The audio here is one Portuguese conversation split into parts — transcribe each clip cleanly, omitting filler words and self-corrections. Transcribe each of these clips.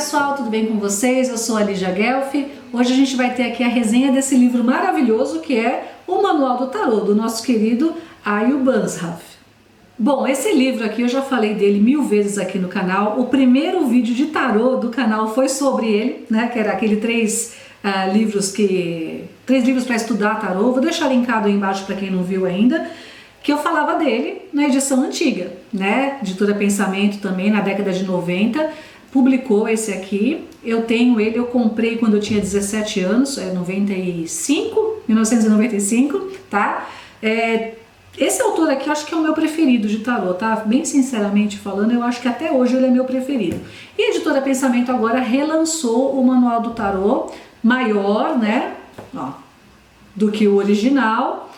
pessoal, tudo bem com vocês? Eu sou a Lígia Guelfi. Hoje a gente vai ter aqui a resenha desse livro maravilhoso que é o Manual do Tarô, do nosso querido Ayo Banzhaf. Bom, esse livro aqui eu já falei dele 1000 vezes aqui no canal. O primeiro vídeo de tarô do canal foi sobre ele, né? Que era aquele três livros para estudar tarô. Vou deixar linkado aí embaixo para quem não viu ainda. Que eu falava dele na edição antiga, né? Editora Pensamento também, na década de 90, publicou esse aqui. Eu tenho ele, eu comprei quando eu tinha 17 anos, 1995, tá? Esse autor aqui eu acho que é o meu preferido de tarô, tá? Bem sinceramente falando, eu acho que até hoje ele é meu preferido. E a Editora Pensamento agora relançou o Manual do Tarô, maior, né? Ó, do que o original.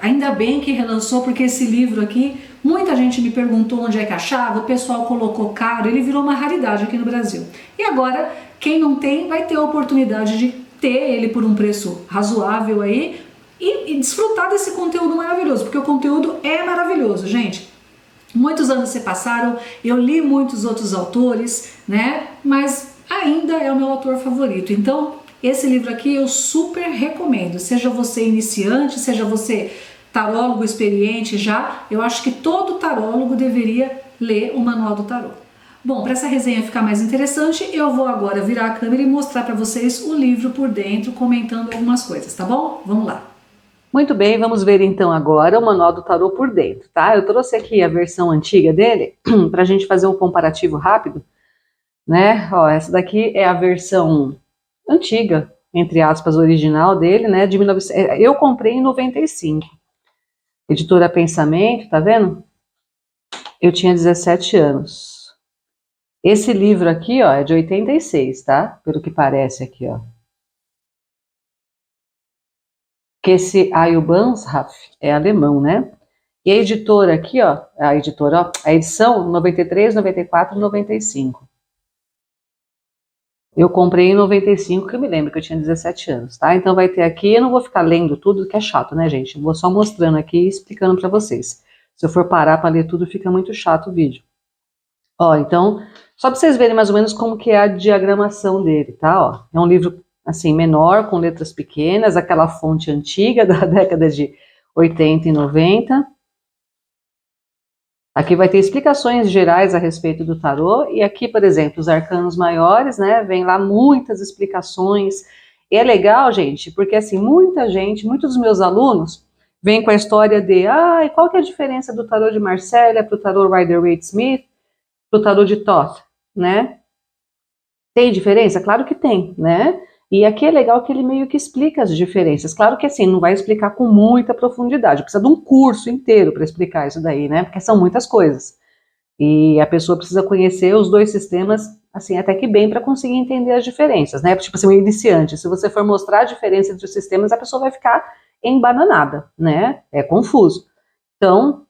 Ainda bem que relançou, porque esse livro aqui, muita gente me perguntou onde é que achava, o pessoal colocou caro, ele virou uma raridade aqui no Brasil. E agora, quem não tem, vai ter a oportunidade de ter ele por um preço razoável aí e desfrutar desse conteúdo maravilhoso, porque o conteúdo é maravilhoso, gente. Muitos anos se passaram, eu li muitos outros autores, né? Mas ainda é o meu autor favorito. Então, esse livro aqui eu super recomendo, seja você iniciante, seja você tarólogo experiente já, eu acho que todo tarólogo deveria ler o Manual do Tarô. Bom, para essa resenha ficar mais interessante, eu vou agora virar a câmera e mostrar para vocês o livro por dentro, comentando algumas coisas, tá bom? Vamos lá. Muito bem, vamos ver então agora o Manual do Tarô por dentro, tá? Eu trouxe aqui a versão antiga dele, para a gente fazer um comparativo rápido, né? Ó, essa daqui é a versão antiga, entre aspas, original dele, né, de 1900, eu comprei em 95, Editora Pensamento, tá vendo? Eu tinha 17 anos. Esse livro aqui, ó, é de 86, tá? Pelo que parece aqui, ó. Que esse Ayo Banzhaf é alemão, né? E a editora aqui, ó, a edição 93, 94, 95. Eu comprei em 95, que eu me lembro que eu tinha 17 anos, tá? Então vai ter aqui, eu não vou ficar lendo tudo, que é chato, né, gente? Eu vou só mostrando aqui e explicando pra vocês. Se eu for parar pra ler tudo, fica muito chato o vídeo. Ó, então, só pra vocês verem mais ou menos como que é a diagramação dele, tá? Ó, é um livro, assim, menor, com letras pequenas, aquela fonte antiga da década de 80 e 90. Aqui vai ter explicações gerais a respeito do tarô, e aqui, por exemplo, os arcanos maiores, né, vem lá muitas explicações, e é legal, gente, porque assim, muitos dos meus alunos vêm com a história de, e qual que é a diferença do tarô de Marsella para o tarô Rider-Waite-Smith, para o tarô de Thoth, né? Tem diferença? Claro que tem, né? E aqui é legal que ele meio que explica as diferenças. Claro que assim, não vai explicar com muita profundidade, precisa de um curso inteiro para explicar isso daí, né? Porque são muitas coisas. E a pessoa precisa conhecer os dois sistemas, assim, até que bem para conseguir entender as diferenças, né? Tipo assim, um iniciante, se você for mostrar a diferença entre os sistemas, a pessoa vai ficar embananada, né? É confuso. Então,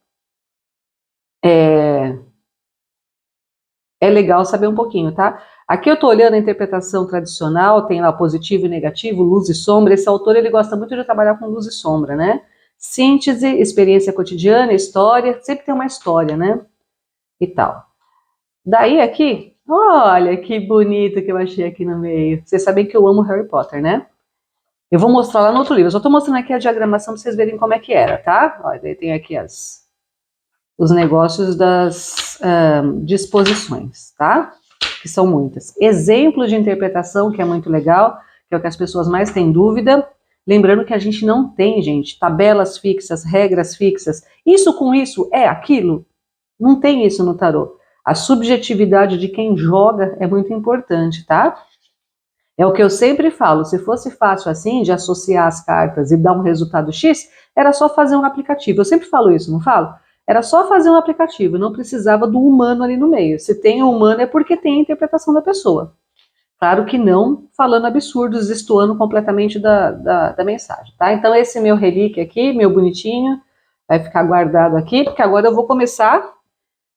é legal saber um pouquinho, tá? Aqui eu tô olhando a interpretação tradicional, tem lá positivo e negativo, luz e sombra. Esse autor, ele gosta muito de trabalhar com luz e sombra, né? Síntese, experiência cotidiana, história, sempre tem uma história, né? E tal. Daí aqui, olha que bonito que eu achei aqui no meio. Vocês sabem que eu amo Harry Potter, né? Eu vou mostrar lá no outro livro, eu só tô mostrando aqui a diagramação pra vocês verem como é que era, tá? Olha, daí tem aqui os negócios das disposições, tá? Que são muitas. Exemplo de interpretação, que é muito legal, que é o que as pessoas mais têm dúvida. Lembrando que a gente não tem, gente, tabelas fixas, regras fixas. Isso com isso é aquilo? Não tem isso no tarô. A subjetividade de quem joga é muito importante, tá? É o que eu sempre falo, se fosse fácil assim, de associar as cartas e dar um resultado X, era só fazer um aplicativo. Eu sempre falo isso, não falo? Era só fazer um aplicativo, não precisava do humano ali no meio. Se tem o humano é porque tem a interpretação da pessoa. Claro que não falando absurdos, destoando completamente da mensagem, tá? Então esse meu relíquio aqui, meu bonitinho, vai ficar guardado aqui, porque agora eu vou começar,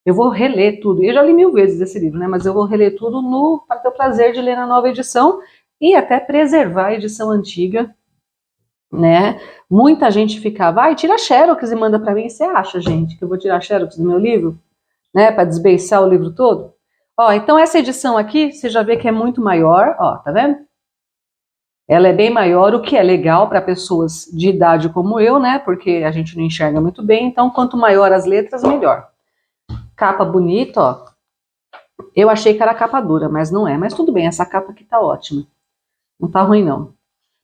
eu vou reler tudo. Eu já li 1000 vezes esse livro, né? Mas eu vou reler tudo para ter o prazer de ler na nova edição e até preservar a edição antiga, né? Muita gente ficava, tira xerox e manda para mim. Você acha, gente, que eu vou tirar xerox do meu livro, né, para desbeiçar o livro todo? Ó, então essa edição aqui, você já vê que é muito maior, ó, tá vendo? Ela é bem maior, o que é legal para pessoas de idade como eu, né? Porque a gente não enxerga muito bem, então quanto maior as letras, melhor. Capa bonita, ó. Eu achei que era capa dura, mas não é. Mas tudo bem, essa capa aqui tá ótima. Não tá ruim, não.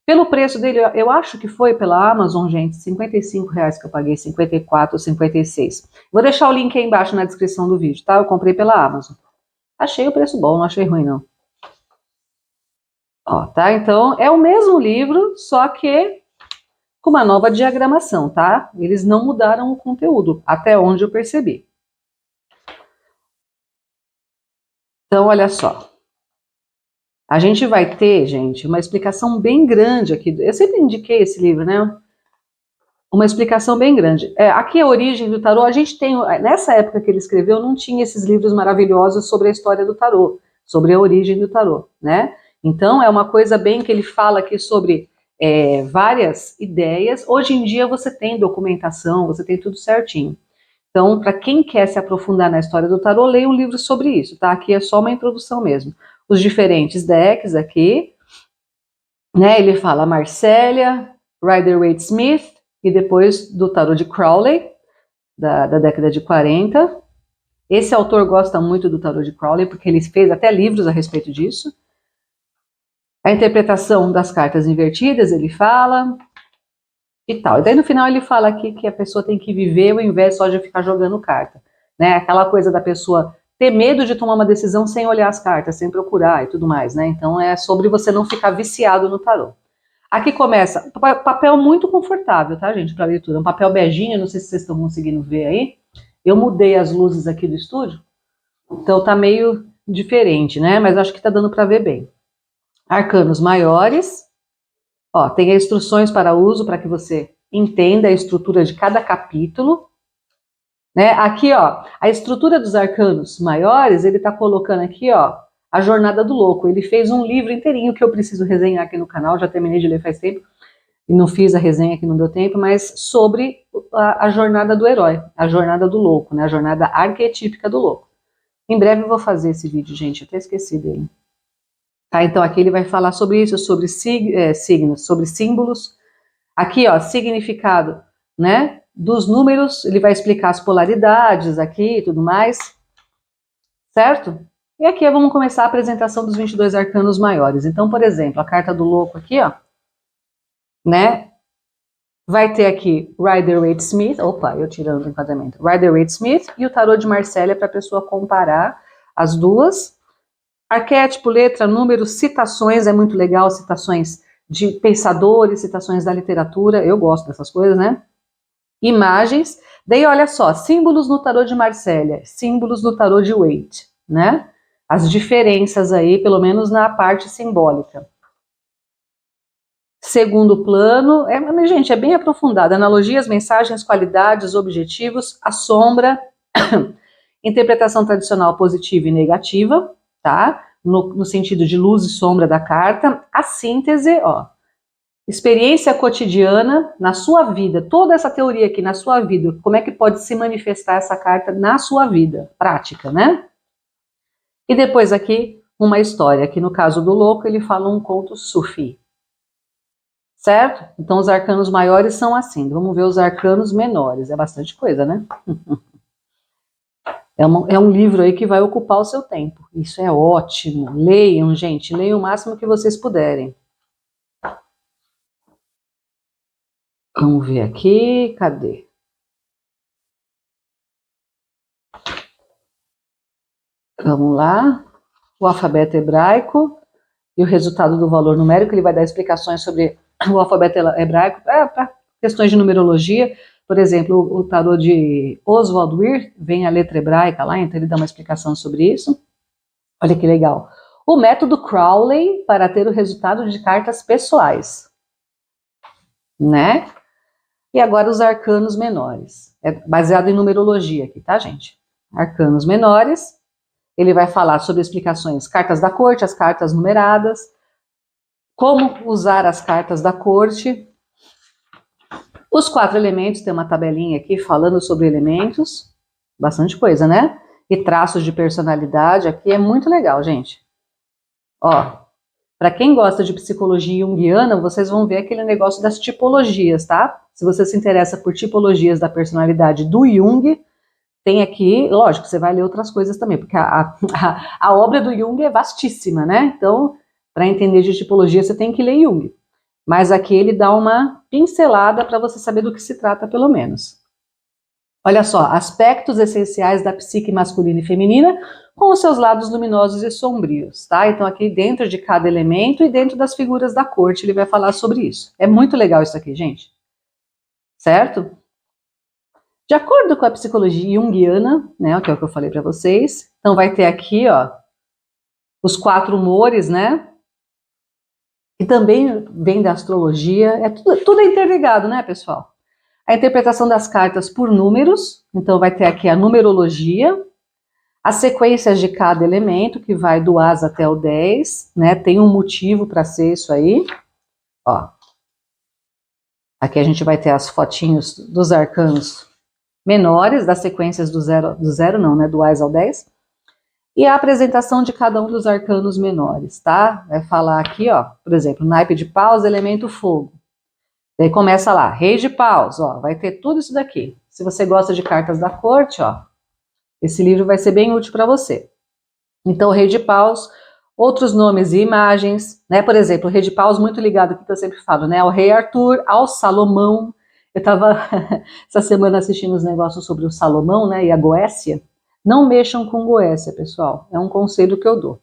Pelo preço dele, eu acho que foi pela Amazon, gente, R$ 55 que eu paguei, 54 ou 56. Vou deixar o link aí embaixo na descrição do vídeo, tá? Eu comprei pela Amazon. Achei o preço bom, não achei ruim, não. Ó, tá? Então, é o mesmo livro, só que com uma nova diagramação, tá? Eles não mudaram o conteúdo, até onde eu percebi. Então, olha só. A gente vai ter, gente, uma explicação bem grande aqui. Eu sempre indiquei esse livro, né? Uma explicação bem grande. Aqui a origem do tarô, a gente tem, nessa época que ele escreveu, não tinha esses livros maravilhosos sobre a história do tarô, sobre a origem do tarô, né? Então é uma coisa bem que ele fala aqui sobre várias ideias. Hoje em dia você tem documentação, você tem tudo certinho. Então, para quem quer se aprofundar na história do tarô, leia um livro sobre isso, tá? Aqui é só uma introdução mesmo. Os diferentes decks aqui, né? Ele fala Marcélia, Rider-Waite-Smith, e depois do tarô de Crowley, da década de 40. Esse autor gosta muito do tarô de Crowley, porque ele fez até livros a respeito disso. A interpretação das cartas invertidas, ele fala, e tal. E daí no final ele fala aqui que a pessoa tem que viver ao invés só de ficar jogando carta. Né? Aquela coisa da pessoa ter medo de tomar uma decisão sem olhar as cartas, sem procurar e tudo mais. Né? Então é sobre você não ficar viciado no tarô. Aqui começa, papel muito confortável, tá, gente, para leitura. Um papel beijinho, não sei se vocês estão conseguindo ver aí. Eu mudei as luzes aqui do estúdio, então tá meio diferente, né? Mas acho que tá dando para ver bem. Arcanos maiores. Ó, tem instruções para uso para que você entenda a estrutura de cada capítulo. Né? Aqui, ó, a estrutura dos arcanos maiores, ele tá colocando aqui, ó, a Jornada do Louco. Ele fez um livro inteirinho que eu preciso resenhar aqui no canal, já terminei de ler faz tempo, e não fiz a resenha que não deu tempo, mas sobre a jornada do herói, a jornada do louco, né? A jornada arquetípica do louco. Em breve eu vou fazer esse vídeo, gente, eu até esqueci dele. Tá, então aqui ele vai falar sobre isso, sobre signos, sobre símbolos. Aqui, ó, significado, né? Dos números, ele vai explicar as polaridades aqui e tudo mais, certo? E aqui vamos começar a apresentação dos 22 arcanos maiores. Então, por exemplo, a carta do louco aqui, ó, né? Vai ter aqui Rider-Waite-Smith, opa, eu tirando o enquadramento, Rider-Waite-Smith e o tarô de Marcélia para a pessoa comparar as duas. Arquétipo, letra, número, citações, é muito legal, citações de pensadores, citações da literatura, eu gosto dessas coisas, né? Imagens, daí olha só, símbolos no tarô de Marcélia, símbolos no tarô de Waite, né? As diferenças aí, pelo menos na parte simbólica. Segundo plano, gente, é bem aprofundado. Analogias, mensagens, qualidades, objetivos, a sombra, interpretação tradicional positiva e negativa, tá? No sentido de luz e sombra da carta. A síntese, ó, experiência cotidiana na sua vida, toda essa teoria aqui na sua vida, como é que pode se manifestar essa carta na sua vida, prática, né? E depois aqui, uma história, que no caso do louco, ele fala um conto sufi. Certo? Então os arcanos maiores são assim. Vamos ver os arcanos menores. É bastante coisa, né? É um livro aí que vai ocupar o seu tempo. Isso é ótimo. Leiam, gente. Leiam o máximo que vocês puderem. Vamos ver aqui. Cadê? Vamos lá. O alfabeto hebraico e o resultado do valor numérico. Ele vai dar explicações sobre o alfabeto hebraico para questões de numerologia. Por exemplo, o tarô de Oswald Wirth vem a letra hebraica lá, então ele dá uma explicação sobre isso. Olha que legal. O método Crowley para ter o resultado de cartas pessoais. Né? E agora os arcanos menores. É baseado em numerologia aqui, tá, gente? Arcanos menores. Ele vai falar sobre explicações, cartas da corte, as cartas numeradas, como usar as cartas da corte. Os 4 elementos, tem uma tabelinha aqui falando sobre elementos, bastante coisa, né? e traços de personalidade. Aqui é muito legal, gente. Ó, para quem gosta de psicologia junguiana, vocês vão ver aquele negócio das tipologias, tá? Se você se interessa por tipologias da personalidade do Jung, tem aqui, lógico, você vai ler outras coisas também, porque a obra do Jung é vastíssima, né? Então, para entender de tipologia, você tem que ler Jung. Mas aqui ele dá uma pincelada para você saber do que se trata, pelo menos. Olha só, aspectos essenciais da psique masculina e feminina com os seus lados luminosos e sombrios, tá? Então aqui dentro de cada elemento e dentro das figuras da corte ele vai falar sobre isso. É muito legal isso aqui, gente. Certo? De acordo com a psicologia junguiana, né, que é o que eu falei para vocês, então vai ter aqui, ó, os 4 humores, né? Que também vem da astrologia, tudo é interligado, né, pessoal? A interpretação das cartas por números, então vai ter aqui a numerologia, as sequências de cada elemento, que vai do As até o 10, né? Tem um motivo para ser isso aí. Ó. Aqui a gente vai ter as fotinhos dos arcanos menores, das sequências do zero não, né? Do As ao 10. E a apresentação de cada um dos arcanos menores, tá? Vai falar aqui, ó, por exemplo, naipe de paus, elemento fogo. Daí começa lá, rei de paus, ó, vai ter tudo isso daqui. Se você gosta de cartas da corte, ó, esse livro vai ser bem útil para você. Então, o rei de paus, outros nomes e imagens, né? Por exemplo, o rei de paus muito ligado aqui que eu sempre falo, né? Ao rei Arthur, ao Salomão. Eu estava essa semana assistindo os negócios sobre o Salomão, né? E a Goécia. Não mexam com Goécia, pessoal. É um conselho que eu dou.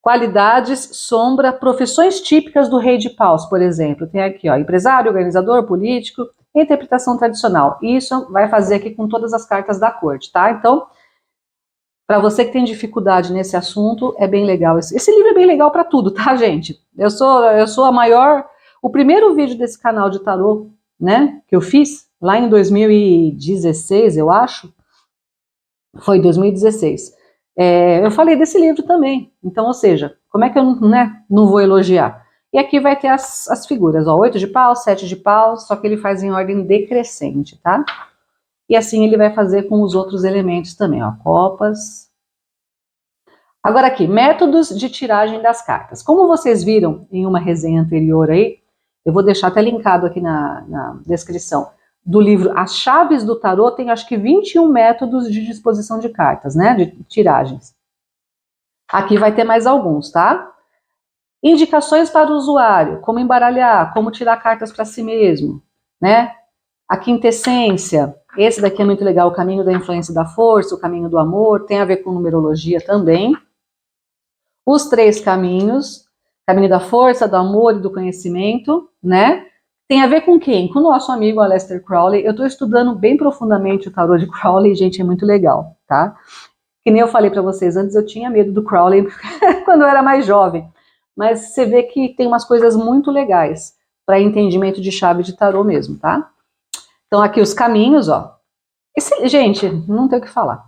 Qualidades, sombra, profissões típicas do rei de paus, por exemplo. Tem aqui, ó, empresário, organizador, político, interpretação tradicional. Isso vai fazer aqui com todas as cartas da corte, tá? Então, para você que tem dificuldade nesse assunto, é bem legal. Esse livro é bem legal para tudo, tá, gente? Eu sou a maior... O primeiro vídeo desse canal de tarô, né, que eu fiz, lá em 2016, eu acho, foi 2016. Eu falei desse livro também. Então, ou seja, como é que eu não vou elogiar? E aqui vai ter as figuras, ó, 8 de paus, 7 de paus, só que ele faz em ordem decrescente, tá? E assim ele vai fazer com os outros elementos também, ó, copas. Agora aqui, métodos de tiragem das cartas. Como vocês viram em uma resenha anterior aí, eu vou deixar até linkado aqui na descrição, do livro As Chaves do Tarô, tem acho que 21 métodos de disposição de cartas, né, de tiragens. Aqui vai ter mais alguns, tá? Indicações para o usuário, como embaralhar, como tirar cartas para si mesmo, né? A quintessência, esse daqui é muito legal, o caminho da influência e da força, o caminho do amor, tem a ver com numerologia também. Os 3 caminhos, caminho da força, do amor e do conhecimento, né? Tem a ver com quem? Com o nosso amigo Aleister Crowley. Eu estou estudando bem profundamente o tarô de Crowley, gente, é muito legal, tá? Que nem eu falei para vocês antes, eu tinha medo do Crowley quando eu era mais jovem. Mas você vê que tem umas coisas muito legais para entendimento de chave de tarô mesmo, tá? Então aqui os caminhos, ó. Gente, não tem o que falar.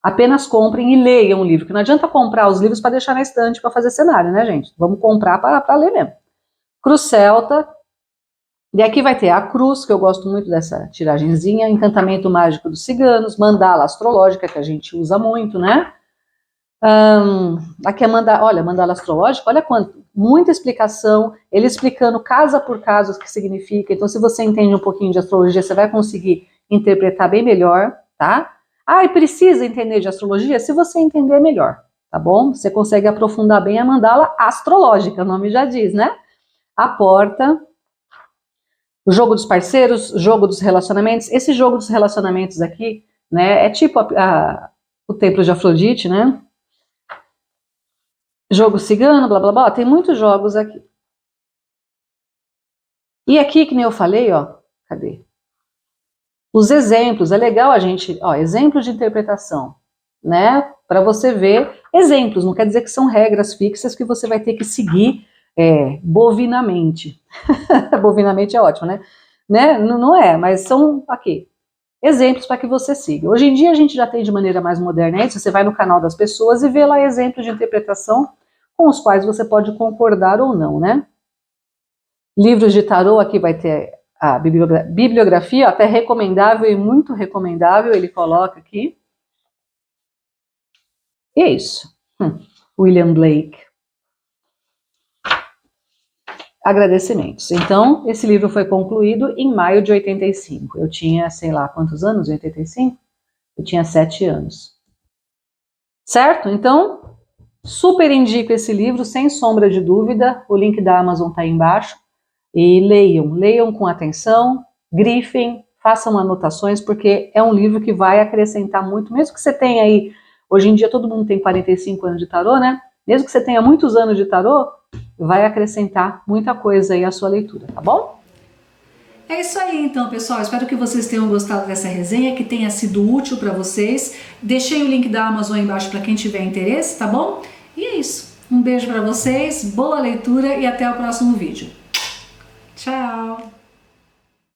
Apenas comprem e leiam o livro, que não adianta comprar os livros para deixar na estante para fazer cenário, né, gente? Vamos comprar para ler mesmo. Cruz celta. E aqui vai ter a cruz, que eu gosto muito dessa tiragenzinha, encantamento mágico dos ciganos, mandala astrológica, que a gente usa muito, né? Aqui é mandala astrológica, olha quanto, muita explicação, ele explicando casa por casa o que significa, então se você entende um pouquinho de astrologia, você vai conseguir interpretar bem melhor, tá? E precisa entender de astrologia? Se você entender, melhor, tá bom? Você consegue aprofundar bem a mandala astrológica, o nome já diz, né? A porta, o jogo dos parceiros, o jogo dos relacionamentos. Esse jogo dos relacionamentos aqui, né, é tipo o templo de Afrodite, né? Jogo cigano, blá blá blá, tem muitos jogos aqui. E aqui, que nem eu falei, ó, cadê? Os exemplos, é legal a gente, ó, exemplos de interpretação, né? Para você ver exemplos, não quer dizer que são regras fixas que você vai ter que seguir bovinamente. Bovinamente é ótimo, né? Não é, mas são aqui exemplos para que você siga. Hoje em dia a gente já tem de maneira mais moderna isso, você vai no canal das pessoas e vê lá exemplos de interpretação com os quais você pode concordar ou não, né? Livros de tarô, aqui vai ter a bibliografia, até recomendável e muito recomendável, ele coloca aqui. E é isso. William Blake. Agradecimentos. Então, esse livro foi concluído em maio de 85. Eu tinha, sei lá, quantos anos em 85? Eu tinha 7 anos. Certo? Então, super indico esse livro, sem sombra de dúvida. O link da Amazon está aí embaixo. E leiam com atenção, grifem, façam anotações, porque é um livro que vai acrescentar muito, mesmo que você tenha aí, hoje em dia todo mundo tem 45 anos de tarô, né? Mesmo que você tenha muitos anos de tarô, vai acrescentar muita coisa aí à sua leitura, tá bom? É isso aí então, pessoal. Espero que vocês tenham gostado dessa resenha, que tenha sido útil para vocês. Deixei o link da Amazon aí embaixo para quem tiver interesse, tá bom? E é isso. Um beijo para vocês, boa leitura e até o próximo vídeo. Tchau!